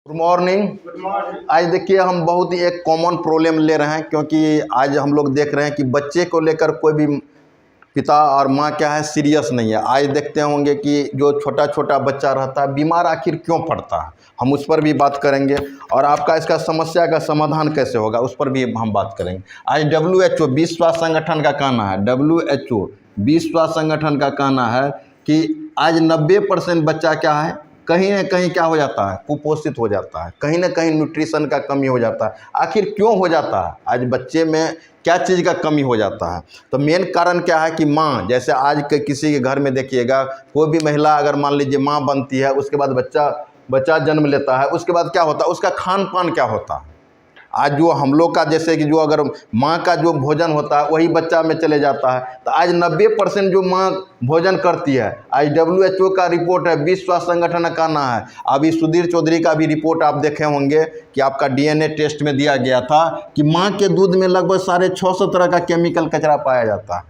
Good morning. आज देखिए हम बहुत ही एक कॉमन प्रॉब्लम ले रहे हैं, क्योंकि आज हम लोग देख रहे हैं कि बच्चे को लेकर कोई भी पिता और माँ क्या है सीरियस नहीं है। आज देखते होंगे कि जो छोटा छोटा बच्चा रहता है बीमार आखिर क्यों पड़ता है, हम उस पर भी बात करेंगे और आपका इसका समस्या का समाधान कैसे होगा उस पर भी हम बात करेंगे। आज WHO विश्व स्वास्थ्य संगठन का कहना है, WHO विश्व स्वास्थ्य संगठन का कहना है कि आज 90% बच्चा क्या है कहीं ना कहीं क्या हो जाता है, कुपोषित हो जाता है, कहीं ना कहीं न्यूट्रिशन का कमी हो जाता है। आखिर क्यों हो जाता है, आज बच्चे में क्या चीज़ का कमी हो जाता है? तो मेन कारण क्या है कि माँ, जैसे आज के किसी के घर में देखिएगा कोई भी महिला अगर मान लीजिए माँ बनती है, उसके बाद बच्चा जन्म लेता है, उसके बाद क्या होता है, उसका खान पान क्या होता है। आज जो हम लोग का जैसे कि जो अगर माँ का जो भोजन होता है वही बच्चा में चले जाता है, तो आज 90% जो माँ भोजन करती है, आज WHO का रिपोर्ट है, विश्व स्वास्थ्य संगठन का कहना है। अभी सुधीर चौधरी का भी रिपोर्ट आप देखे होंगे कि आपका DNA टेस्ट में दिया गया था कि माँ के दूध में लगभग 650 तरह का केमिकल कचरा पाया जाता है,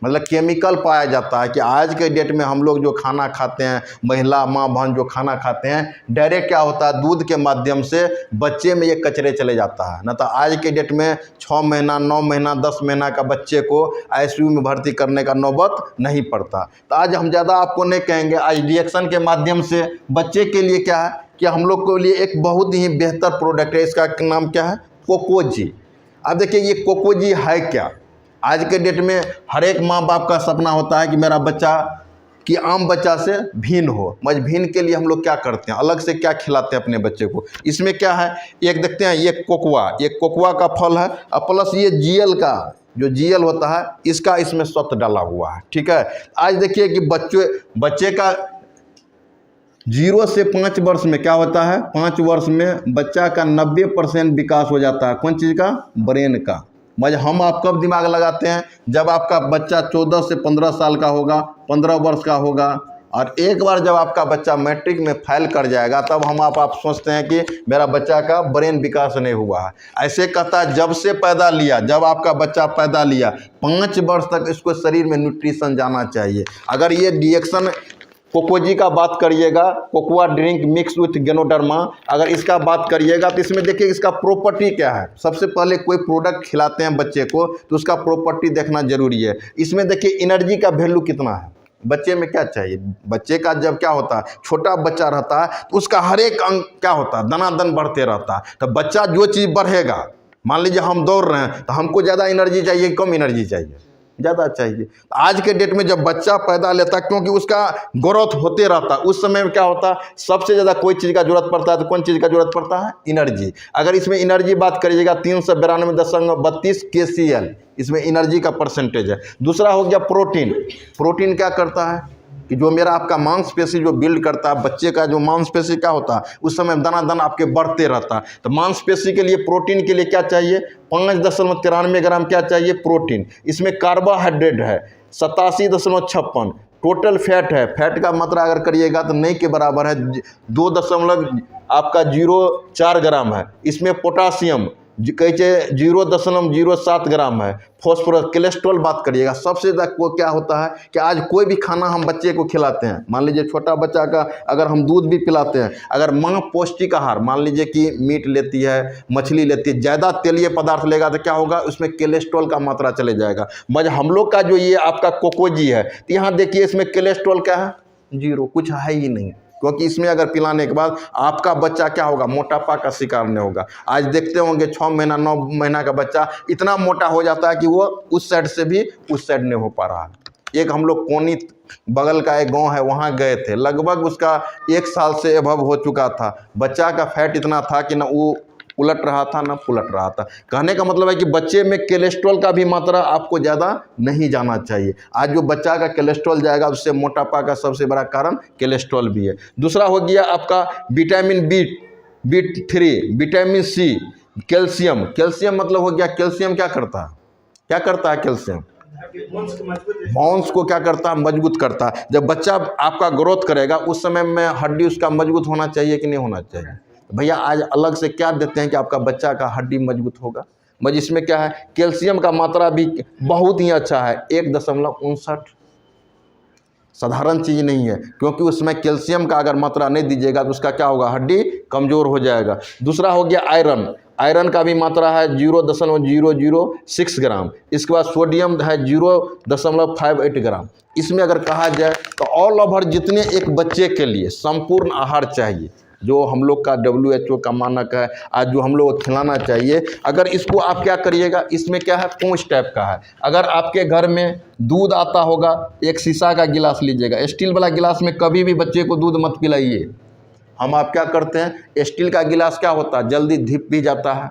मतलब केमिकल पाया जाता है। कि आज के डेट में हम लोग जो खाना खाते हैं, महिला माँ बहन जो खाना खाते हैं, डायरेक्ट क्या होता है दूध के माध्यम से बच्चे में ये कचरे चले जाता है। न तो आज के डेट में 6 महीना 9 महीना 10 महीना का बच्चे को ICU में भर्ती करने का नौबत नहीं पड़ता। तो आज हम ज़्यादा आपको नहीं कहेंगे, आज रिएक्शन के माध्यम से बच्चे के लिए क्या है कि हम लोग के लिए एक बहुत ही बेहतर प्रोडक्ट है, इसका नाम क्या है, कोकोजी। अब देखिए ये कोकोजी है क्या। आज के डेट में हर एक माँ बाप का सपना होता है कि मेरा बच्चा कि आम बच्चा से भिन्न हो। मगर भिन्न के लिए हम लोग क्या करते हैं, अलग से क्या खिलाते हैं अपने बच्चे को। इसमें क्या है, एक देखते हैं ये कोकोआ का फल है और प्लस ये GL का जो GL होता है इसका इसमें सत्व डाला हुआ है, ठीक है। आज देखिए कि बच्चे का 0 से 5 वर्ष में क्या होता है, 5 वर्ष में बच्चा का 90% विकास हो जाता है। कौन चीज़ का, ब्रेन का। मगर हम आप कब दिमाग लगाते हैं, जब आपका बच्चा 14 से 15 साल का होगा, 15 वर्ष का होगा, और एक बार जब आपका बच्चा मैट्रिक में फेल कर जाएगा तब हम आप सोचते हैं कि मेरा बच्चा का ब्रेन विकास नहीं हुआ है। ऐसे कहता है जब आपका बच्चा पैदा लिया 5 वर्ष तक इसको शरीर में न्यूट्रिशन जाना चाहिए। अगर ये रिएक्शन कोकोजी का बात करिएगा, कोकोआ ड्रिंक मिक्स विथ गेनोडर्मा, अगर इसका बात करिएगा तो इसमें देखिए इसका प्रॉपर्टी क्या है। सबसे पहले कोई प्रोडक्ट खिलाते हैं बच्चे को तो उसका प्रॉपर्टी देखना जरूरी है। इसमें देखिए एनर्जी का वैल्यू कितना है, बच्चे में क्या चाहिए। बच्चे का जब क्या होता है, छोटा बच्चा रहता है तो उसका हर एक अंग क्या होता है, दनादन बढ़ते रहता है। तो बच्चा जो चीज़ बढ़ेगा, मान लीजिए हम दौड़ रहे हैं तो हमको ज़्यादा एनर्जी चाहिए, कम एनर्जी चाहिए, ज़्यादा चाहिए। आज के डेट में जब बच्चा पैदा लेता है, क्योंकि उसका ग्रोथ होते रहता है, उस समय में क्या होता है, सबसे ज़्यादा कोई चीज़ का जरूरत पड़ता है तो कौन चीज़ का जरूरत पड़ता है, एनर्जी। अगर इसमें एनर्जी बात करिएगा 392.32 kcal इसमें एनर्जी का परसेंटेज है। दूसरा हो गया प्रोटीन क्या करता है कि जो मेरा आपका मांसपेशी जो बिल्ड करता है, बच्चे का जो मांसपेशी क्या होता है उस समय दनादन आपके बढ़ते रहता है। तो मांसपेशी के लिए प्रोटीन के लिए क्या चाहिए, 5.93 ग्राम क्या चाहिए, प्रोटीन। इसमें कार्बोहाइड्रेट है 87.56, टोटल फैट है, फैट का मात्रा अगर करिएगा तो नहीं के बराबर है, 2.04 ग्राम है। इसमें पोटासियम कैसे 0.07 ग्राम है। फॉस्फोरस, कोलेस्ट्रॉल बात करिएगा सबसे ज़्यादा को क्या होता है कि आज कोई भी खाना हम बच्चे को खिलाते हैं, मान लीजिए छोटा बच्चा का अगर हम दूध भी पिलाते हैं, अगर माँ पौष्टिक आहार मान लीजिए कि मीट लेती है, मछली लेती है, ज़्यादा तेलीय पदार्थ लेगा तो क्या होगा, उसमें कोलेस्ट्रॉल का मात्रा चले जाएगा। मगर हम लोग का जो ये आपका कोकोजी है तो यहाँ देखिए इसमें कोलेस्ट्रॉल क्या है, 0, कुछ है ही नहीं। क्योंकि इसमें अगर पिलाने के बाद आपका बच्चा क्या होगा, मोटापा का शिकार नहीं होगा। आज देखते होंगे 6 महीना 9 महीना का बच्चा इतना मोटा हो जाता है कि वो उस साइड से भी उस साइड नहीं हो पा रहा है। एक हम लोग कोनी बगल का एक गांव है, वहाँ गए थे, लगभग उसका 1 साल से अभव हो चुका था। बच्चा का फैट इतना था कि ना वो उलट रहा था ना पुलट रहा था। कहने का मतलब है कि बच्चे में कोलेस्ट्रॉल का भी मात्रा आपको ज़्यादा नहीं जाना चाहिए। आज जो बच्चा का कोलेस्ट्रॉल जाएगा उससे मोटापा का सबसे बड़ा कारण कोलेस्ट्रॉल भी है। दूसरा हो गया आपका vitamin B3, vitamin C, calcium मतलब हो गया, कैल्शियम क्या करता है कैल्शियम बोन्स को क्या करता है, मजबूत करता है। जब बच्चा आपका ग्रोथ करेगा उस समय में हड्डी उसका मजबूत होना चाहिए कि नहीं होना चाहिए। भैया आज अलग से क्या देते हैं कि आपका बच्चा का हड्डी मजबूत होगा। मगर इसमें क्या है, कैल्शियम का मात्रा भी बहुत ही अच्छा है, 1.59, साधारण चीज़ नहीं है। क्योंकि उसमें कैल्शियम का अगर मात्रा नहीं दीजिएगा तो उसका क्या होगा, हड्डी कमज़ोर हो जाएगा। दूसरा हो गया आयरन, आयरन का भी मात्रा है 0.006 ग्राम। इसके बाद सोडियम है 0.58 ग्राम। इसमें अगर कहा जाए तो ऑल ओवर जितने एक बच्चे के लिए संपूर्ण आहार चाहिए, जो हम लोग का WHO का मानक है, आज जो हम लोग को खिलाना चाहिए, अगर इसको आप क्या करिएगा, इसमें क्या है पूंछ टाइप का है। अगर आपके घर में दूध आता होगा, एक शीशा का गिलास लीजिएगा, स्टील वाला गिलास में कभी भी बच्चे को दूध मत पिलाइए। हम आप क्या करते हैं, स्टील का गिलास क्या होता है, जल्दी धिप भी जाता है,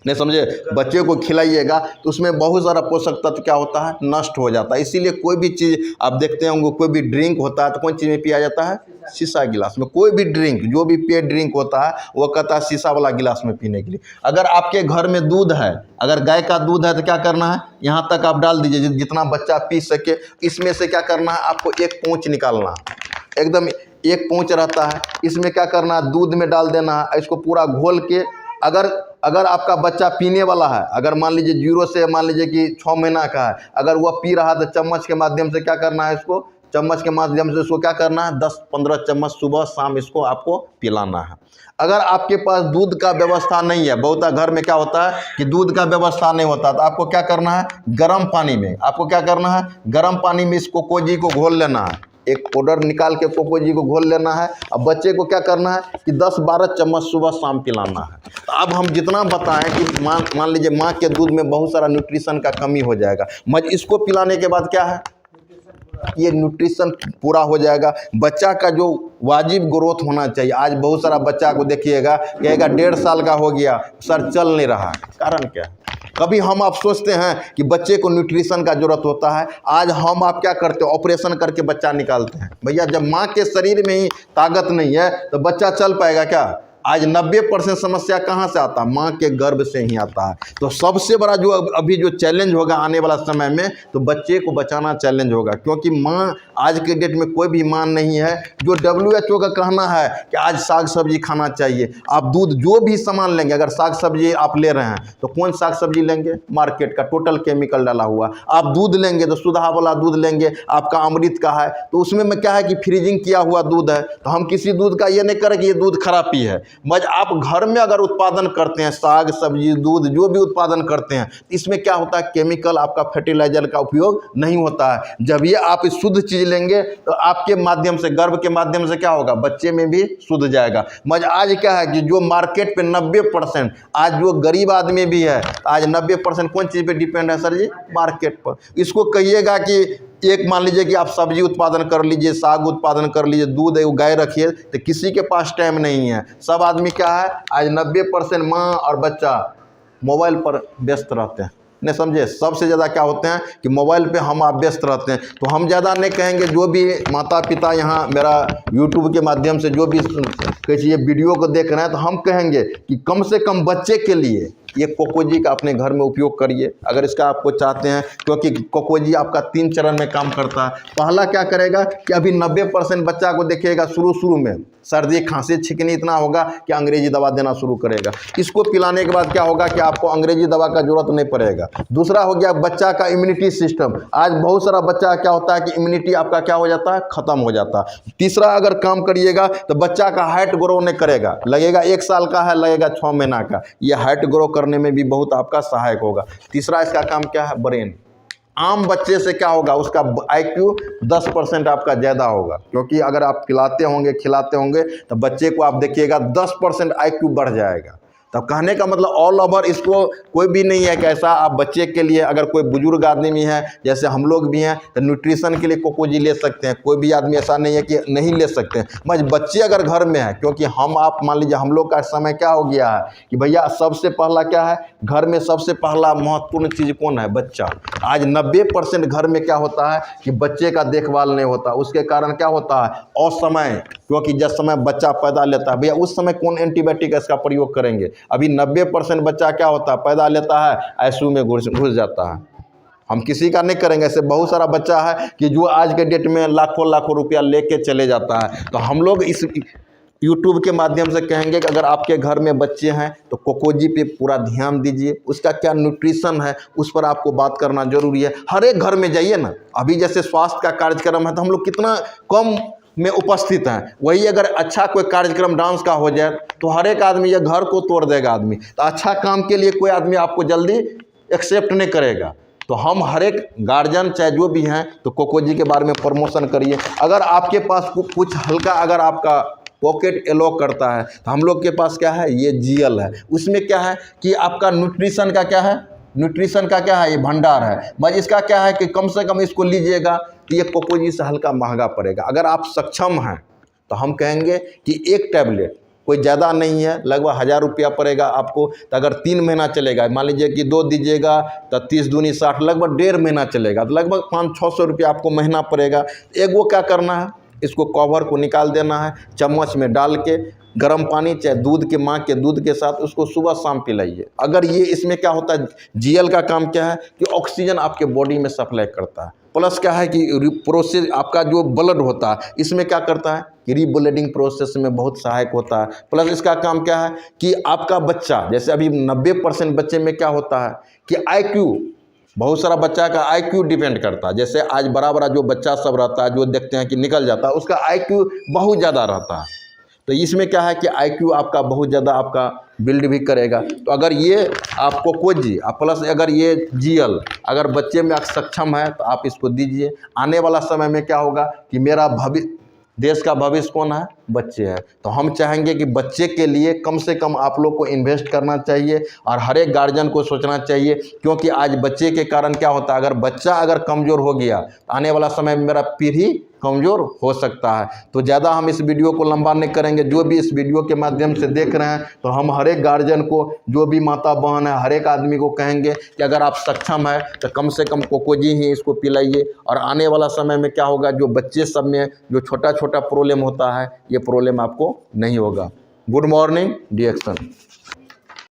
नहीं समझे। बच्चे को खिलाइएगा तो उसमें बहुत सारा पोषक तत्व क्या होता है, नष्ट हो जाता है। इसीलिए कोई भी चीज़ आप देखते होंगे, कोई भी ड्रिंक होता है तो कौन चीज़ में पिया जाता है, शीशा गिलास में। कोई भी ड्रिंक, जो भी पेय ड्रिंक होता है वो कहता है शीशा वाला गिलास में पीने के लिए। अगर आपके घर में दूध है, अगर गाय का दूध है तो क्या करना है, यहाँ तक आप डाल दीजिए जितना बच्चा पी सके। इसमें से क्या करना है, आपको एक पूँछ निकालना है, एकदम एक पूँछ रहता है, इसमें क्या करना है, दूध में डाल देना है, इसको पूरा घोल के। अगर आपका बच्चा पीने वाला है, अगर मान लीजिए 0 से मान लीजिए कि 6 महीना का है, अगर वह पी रहा है तो चम्मच के माध्यम से क्या करना है, इसको चम्मच के माध्यम से इसको क्या करना है, 10-15 चम्मच सुबह शाम इसको आपको पिलाना है। अगर आपके पास दूध का व्यवस्था नहीं है, बहुत घर में क्या होता है कि दूध का व्यवस्था नहीं होता, तो आपको क्या करना है, गर्म पानी में, आपको क्या करना है, गर्म पानी में इस कोकोजी को घोल लेना है। एक पाउडर निकाल के कोकोजी को घोल लेना है। अब बच्चे को क्या करना है कि 10-12 चम्मच सुबह शाम पिलाना है। तो अब हम जितना बताएं कि मान लीजिए माँ के दूध में बहुत सारा न्यूट्रिशन का कमी हो जाएगा, मगर इसको पिलाने के बाद क्या है, ये न्यूट्रिशन पूरा हो जाएगा। बच्चा का जो वाजिब ग्रोथ होना चाहिए, आज बहुत सारा बच्चा को देखिएगा, कहेगा 1.5 साल का हो गया सर चल नहीं रहा है, कारण क्या है। कभी हम आप सोचते हैं कि बच्चे को न्यूट्रिशन का जरूरत होता है, आज हम आप क्या करते हैं, ऑपरेशन करके बच्चा निकालते हैं। भैया जब माँ के शरीर में ही ताकत नहीं है तो बच्चा चल पाएगा क्या। आज 90% समस्या कहाँ से आता है, माँ के गर्भ से ही आता है। तो सबसे बड़ा जो अभी जो चैलेंज होगा आने वाला समय में, तो बच्चे को बचाना चैलेंज होगा, क्योंकि माँ आज के डेट में कोई भी माँ नहीं है। जो WHO का कहना है कि आज साग सब्जी खाना चाहिए, आप दूध जो भी सामान लेंगे, अगर साग सब्जी आप ले रहे हैं तो कौन साग सब्जी लेंगे, मार्केट का टोटल केमिकल डाला हुआ। आप दूध लेंगे तो सुधा वाला दूध लेंगे, आपका अमृत का है, तो उसमें में क्या है कि फ्रीजिंग किया हुआ दूध है। तो हम किसी दूध का ये नहीं करें कि ये दूध खराबी है। मगर आप घर में अगर उत्पादन करते हैं, साग सब्जी दूध जो भी उत्पादन करते हैं, इसमें क्या होता है, केमिकल आपका फर्टिलाइजर का उपयोग नहीं होता है। जब ये आप शुद्ध चीज़ लेंगे तो आपके माध्यम से, गर्भ के माध्यम से क्या होगा, बच्चे में भी शुद्ध जाएगा। मगर आज क्या है कि जो मार्केट पे 90%, आज जो गरीब आदमी भी है, आज 90% कौन चीज़ पे डिपेंड है सर जी, मार्केट पर। इसको कहिएगा कि एक मान लीजिए कि आप सब्जी उत्पादन कर लीजिए, साग उत्पादन कर लीजिए, दूध गाय रखिए, तो किसी के पास टाइम नहीं है। सब आदमी क्या है, आज 90% माँ और बच्चा मोबाइल पर व्यस्त रहते हैं, नहीं समझे। सबसे ज़्यादा क्या होते हैं कि मोबाइल पे हम आप व्यस्त रहते हैं। तो हम ज़्यादा नहीं कहेंगे, जो भी माता पिता यहाँ मेरा यूट्यूब के माध्यम से जो भी कैसे ये वीडियो को देख रहे हैं, तो हम कहेंगे कि कम से कम बच्चे के लिए ये कोकोजी का अपने घर में उपयोग करिए, अगर इसका आपको चाहते हैं, क्योंकि कोकोजी आपका 3 चरण में काम करता है। पहला क्या करेगा कि अभी 90% बच्चा को देखिएगा शुरू में सर्दी खांसी छींकनी इतना होगा कि अंग्रेजी दवा देना शुरू करेगा। इसको पिलाने के बाद क्या होगा कि आपको अंग्रेजी दवा का जरूरत नहीं पड़ेगा। दूसरा हो गया बच्चा का इम्यूनिटी सिस्टम। आज बहुत सारा बच्चा क्या होता है कि इम्यूनिटी आपका क्या हो जाता है, खत्म हो जाता है। तीसरा अगर काम करिएगा तो बच्चा का हाइट ग्रो नहीं करेगा, लगेगा 1 साल का है, लगेगा 6 महीना का, ये हाइट ग्रो करने में भी बहुत आपका सहायक होगा। तीसरा इसका काम क्या है, ब्रेन। आम बच्चे से क्या होगा, उसका IQ 10% आपका ज़्यादा होगा, क्योंकि अगर आप पिलाते होंगे खिलाते होंगे तो बच्चे को आप देखिएगा 10% IQ बढ़ जाएगा। तब कहने का मतलब ऑल ओवर इसको कोई भी नहीं है कि ऐसा आप बच्चे के लिए, अगर कोई बुजुर्ग आदमी है जैसे हम लोग भी हैं तो न्यूट्रिशन के लिए कोकोजी ले सकते हैं। कोई भी आदमी ऐसा नहीं है कि नहीं ले सकते हैं, मगर बच्चे अगर घर में है, क्योंकि हम आप मान लीजिए हम लोग का समय क्या हो गया है कि भैया सबसे पहला क्या है, घर में सबसे पहला महत्वपूर्ण चीज़ कौन है, बच्चा। आज 90% घर में क्या होता है कि बच्चे का देखभाल नहीं होता। उसके कारण क्या होता है, असमय, क्योंकि जिस समय बच्चा पैदा लेता है, भैया उस समय कौन एंटीबायोटिक इसका प्रयोग करेंगे। अभी 90% बच्चा क्या होता है, पैदा लेता है, ICU में घुस जाता है। हम किसी का नहीं करेंगे, ऐसे बहुत सारा बच्चा है कि जो आज के डेट में लाखों रुपया लेके चले जाता है। तो हम लोग इस यूट्यूब के माध्यम से कहेंगे कि अगर आपके घर में बच्चे हैं तो कोकोजी पे पूरा ध्यान दीजिए, उसका क्या न्यूट्रिशन है उस पर आपको बात करना जरूरी है। हर एक घर में जाइए ना, अभी जैसे स्वास्थ्य का कार्यक्रम है तो हम लोग कितना कम में उपस्थित हैं, वही अगर अच्छा कोई कार्यक्रम डांस का हो जाए तो हर एक आदमी ये घर को तोड़ देगा आदमी। तो अच्छा काम के लिए कोई आदमी आपको जल्दी एक्सेप्ट नहीं करेगा। तो हम हर एक गार्जियन चाहे जो भी हैं तो कोको जी के बारे में प्रमोशन करिए। अगर आपके पास कुछ हल्का अगर आपका पॉकेट एलो करता है तो हम लोग के पास क्या है, ये जीएल है। उसमें क्या है कि आपका न्यूट्रिशन का क्या है, न्यूट्रिशन का क्या है, ये भंडार है। बस इसका क्या है कि कम से कम इसको लीजिएगा तो ये कोको जी से हल्का महंगा पड़ेगा। अगर आप सक्षम हैं तो हम कहेंगे कि एक टैबलेट कोई ज़्यादा नहीं है, लगभग 1000 रुपया पड़ेगा आपको। तो अगर 3 महीना चलेगा, मान लीजिए कि 2 दीजिएगा तो 30 दूनी 60, लगभग 1.5 महीना चलेगा, तो लगभग 500-600 रुपया आपको महीना पड़ेगा। एक वो क्या करना है, इसको कवर को निकाल देना है, चम्मच में डाल के गर्म पानी चाहे दूध के, माँ के दूध के साथ उसको सुबह शाम पिलाइए। अगर ये इसमें क्या होता है, जीएल का काम क्या है कि ऑक्सीजन आपके बॉडी में सप्लाई करता है, प्लस क्या है कि प्रोसेस आपका जो ब्लड होता है इसमें क्या करता है कि रीब्लीडिंग प्रोसेस में बहुत सहायक होता है। प्लस इसका काम क्या है कि आपका बच्चा, जैसे अभी 90% बच्चे में क्या होता है कि IQ, बहुत सारा बच्चा का IQ डिपेंड करता है। जैसे आज बड़ा जो बच्चा सब रहता है, जो देखते हैं कि निकल जाता है, उसका IQ बहुत ज़्यादा रहता है। तो इसमें क्या है कि IQ आपका बहुत ज़्यादा आपका बिल्ड भी करेगा। तो अगर ये आपको कोई जी प्लस अगर ये जीएल अगर बच्चे में सक्षम है तो आप इसको दीजिए। आने वाला समय में क्या होगा कि मेरा देश का भविष्य कौन है, बच्चे हैं। तो हम चाहेंगे कि बच्चे के लिए कम से कम आप लोग को इन्वेस्ट करना चाहिए और हर एक गार्जियन को सोचना चाहिए, क्योंकि आज बच्चे के कारण क्या होता है, अगर बच्चा अगर कमज़ोर हो गया तो आने वाला समय में मेरा पीढ़ी कमज़ोर हो सकता है। तो ज़्यादा हम इस वीडियो को लंबा नहीं करेंगे। जो भी इस वीडियो के माध्यम से देख रहे हैं तो हम हर एक गार्जियन को, जो भी माता बहन है, हर एक आदमी को कहेंगे कि अगर आप सक्षम है तो कम से कम कोको जी ही इसको पिलाइए। और आने वाला समय में क्या होगा, जो बच्चे सब में जो छोटा प्रॉब्लम होता है, ये प्रॉब्लम आपको नहीं होगा। Good morning डिएक्शन।